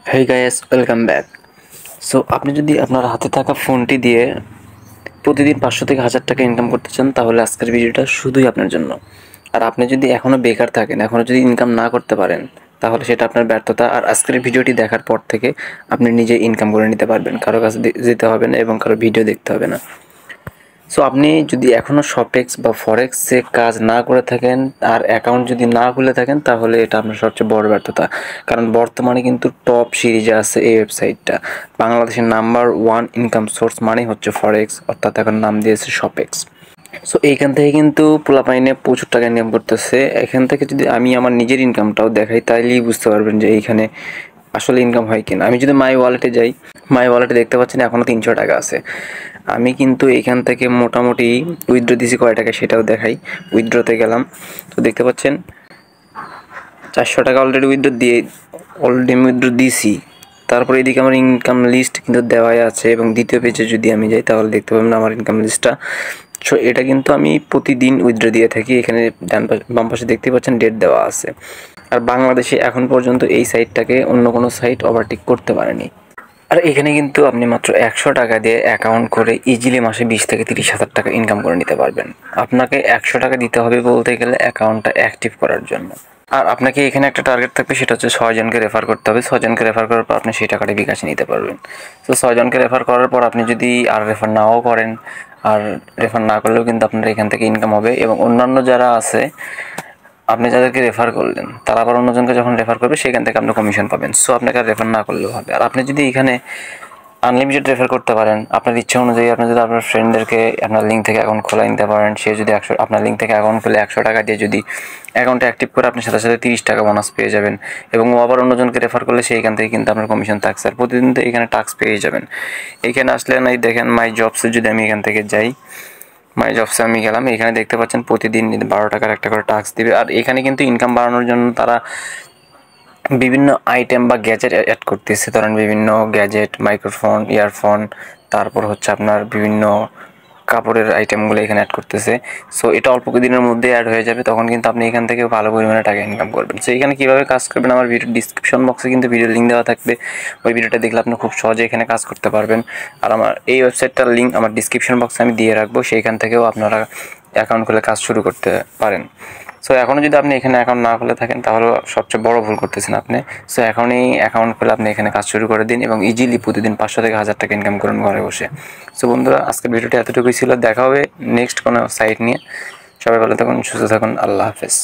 Hey guys, welcome back. So আপনি যদি আপনার হাতে থাকা ফোনটি দিয়ে প্রতিদিন 500 থেকে 1000 টাকা ইনকাম করতে চান, তাহলে আজকের ভিডিওটা শুধুই আপনার জন্য। আর আপনি যদি এখনও বেকার থাকেন, এখনও যদি ইনকাম না করতে পারেন, তাহলে সেটা আপনার ব্যর্থতা। আর আজকের ভিডিওটি দেখার পর থেকে আপনি নিজে ইনকাম করে নিতে পারবেন, কারো কাছে যেতে হবে না এবং কারো ভিডিও দেখতে হবে না। সো আপনি যদি এখনও শপেক্স বা ফরেক্সে কাজ না করে থাকেন আর অ্যাকাউন্ট যদি না খুলে থাকেন, তাহলে এটা আপনার সবচেয়ে বড় ব্যর্থতা। কারণ বর্তমানে কিন্তু টপ সিরিজে আছে এই ওয়েবসাইটটা। বাংলাদেশের নাম্বার 1 ইনকাম সোর্স মানে হচ্ছে ফরেক্স, অর্থাৎ এখন নাম দিয়েছে শপেক্স। সো এইখান থেকে কিন্তু পোলাপাইনে প্রচুর টাকা ইনকাম করতেছে। এখান থেকে যদি আমি আমার নিজের ইনকামটাও দেখাই, তাইলেই বুঝতে পারবেন যে এইখানে আসলে ইনকাম হয় কিনা। আমি যদি মাই ওয়ালেটে যাই, মাই ওয়ালেটে দেখতে পাচ্ছেন এখনও 300 টাকা আছে। আমি কিন্তু এইখান থেকে মোটামুটি উইথড্র দিয়েছি কয় টাকা সেটাও দেখাই। উইথড্রতে গেলাম, তো দেখতে পাচ্ছেন 400 টাকা অলরেডি আমি উইথড্র দিয়েছি। তারপরে এদিকে আমার ইনকাম লিস্ট কিন্তু দেওয়াই আছে, এবং দ্বিতীয় পেজে যদি আমি যাই তাহলে দেখতে পাবেন আমার ইনকাম লিস্টটা। সো এটা কিন্তু আমি প্রতিদিন উইথড্র দিয়ে থাকি। এখানে বাম পাশে দেখতে পাচ্ছেন ডেট দেওয়া আছে। আর বাংলাদেশে এখন পর্যন্ত এই সাইটটাকে অন্য কোনো সাইট ওভারটেক করতে পারেনি। আর এখানে কিন্তু আপনি মাত্র 100 টাকা দিয়ে অ্যাকাউন্ট করে ইজিলি মাসে 20 থেকে 30 হাজার টাকা ইনকাম করে নিতে পারবেন। আপনাকে 100 টাকা দিতে হবে বলতে গেলে অ্যাকাউন্টটা অ্যাক্টিভ করার জন্য। আর আপনাকে এখানে একটা টার্গেট থাকবে, সেটা হচ্ছে 6 জনকে রেফার করতে হবে। 6 জনকে রেফার করার পর আপনি সেই টাকাটা বিকাশে নিতে পারবেন। তো 6 জনকে রেফার করার পর আপনি যদি আর রেফার নাও করেন, আর রেফার না করলেও কিন্তু আপনার এখান থেকে ইনকাম হবে। এবং অন্যান্য যারা আছে, আপনি যাদেরকে রেফার করলেন তারা আবার অন্যজনকে যখন রেফার করবে, সেখান থেকে আপনি কমিশন পাবেন। সো আপনাকে আর রেফার না করলেও হবে। আর আপনি যদি এখানে আনলিমিটেড রেফার করতে পারেন, আপনার ইচ্ছা অনুযায়ী আপনি যদি আপনার ফ্রেন্ডদেরকে আপনার লিঙ্ক থেকে অ্যাকাউন্ট খোলা নিতে পারেন। সে যদি আপনার লিঙ্ক থেকে অ্যাকাউন্ট খুলে 100 টাকা দিয়ে যদি অ্যাকাউন্টে অ্যাক্টিভ করে, আপনি সাথে সাথে 30 টাকা বোনাস পেয়ে যাবেন। এবং ও আবার অন্যজনকে রেফার করলে সেইখান থেকে কিন্তু আপনার কমিশন থাকছে। আর প্রতিদিন তো এখানে টাস্ক পেয়ে যাবেন। এইখানে আসলে নাই দেখেন মাই জবসে যদি আমি এখান থেকে যাই, মাই জবসে আমি গেলাম, এখানে দেখতে পাচ্ছেন প্রতিদিন 12 টাকার একটা করে টাস্ক দিবে। আর এখানে কিন্তু ইনকাম বাড়ানোর জন্য তারা বিভিন্ন আইটেম বা গ্যাজেট অ্যাড করতেছে। ধরেন বিভিন্ন গ্যাজেট, মাইক্রোফোন, ইয়ারফোন, তারপর হচ্ছে আপনার বিভিন্ন কাপড়ের আইটেমগুলো এখানে অ্যাড করতেছে। সো এটা অল্প দিনের মধ্যে অ্যাড হয়ে যাবে, তখন কিন্তু আপনি এখান থেকে ভালো পরিমাণে টাকা ইনকাম করবেন। সো এখানে কীভাবে কাজ করবেন, আমার ভিডিও ডিসক্রিপশন বক্সে কিন্তু ভিডিও লিঙ্ক দেওয়া থাকবে। ওই ভিডিওটা দেখলে আপনি খুব সহজে এখানে কাজ করতে পারবেন। আর আমার এই ওয়েবসাইটটার লিঙ্ক আমার ডিসক্রিপশন বক্সে আমি দিয়ে রাখবো, সেইখান থেকেও আপনারা অ্যাকাউন্ট খুলে কাজ শুরু করতে পারেন। সো এখনও যদি আপনি এখানে অ্যাকাউন্ট না খুলে থাকেন, তাহলে সবচেয়ে বড় ভুল করতেছেন আপনি। সো এখনই অ্যাকাউন্ট খুলে আপনি এখানে কাজ শুরু করে দিন এবং ইজিলি প্রতিদিন 500 থেকে 1000 টাকা ইনকাম করুন ঘরে বসে। সো বন্ধুরা, আজকের ভিডিওটি এতটুকুই ছিল। দেখা হবে নেক্সট কোনো সাইট নিয়ে। সবাই ভালো থাকুন, সুস্থ থাকুন। আল্লাহ হাফেজ।